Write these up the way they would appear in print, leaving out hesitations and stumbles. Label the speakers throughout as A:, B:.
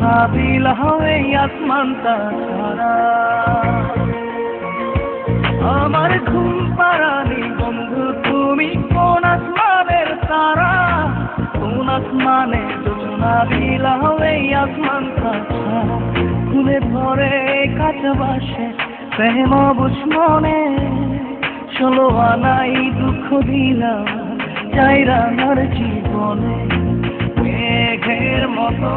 A: ভাবিলাম এই আসমানটা ছাড়া। আমার ঘুম পাড়ানি বন্ধু তুমি কোন আসমানের তারা, কোন আসমানে জোছনা বিলাম এই আসমানটা ছাড়া। খুলে ধরে কাঁচা বাসে প্রেম বুঝ মনে, 16 আনাই দুঃখ দিলাম চাইরা আমার জীবনে। মেঘের মতো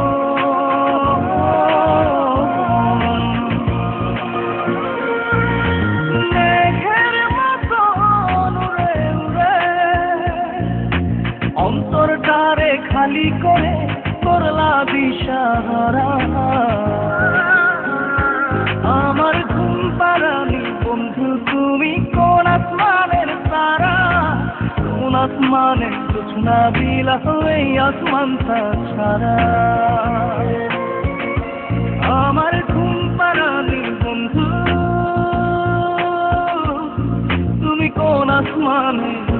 A: অন্তরটারে খালি করে করলা দিশাহারা। আমার ঘুম পাড়ানি বন্ধু তুমি কোন আসমানের তারা, কোন আসমানের জোছনা বিলাম এই আসমানটা ছাড়া। আমার ঘুম পাড়ানি বন্ধু তুমি কোন আসমানের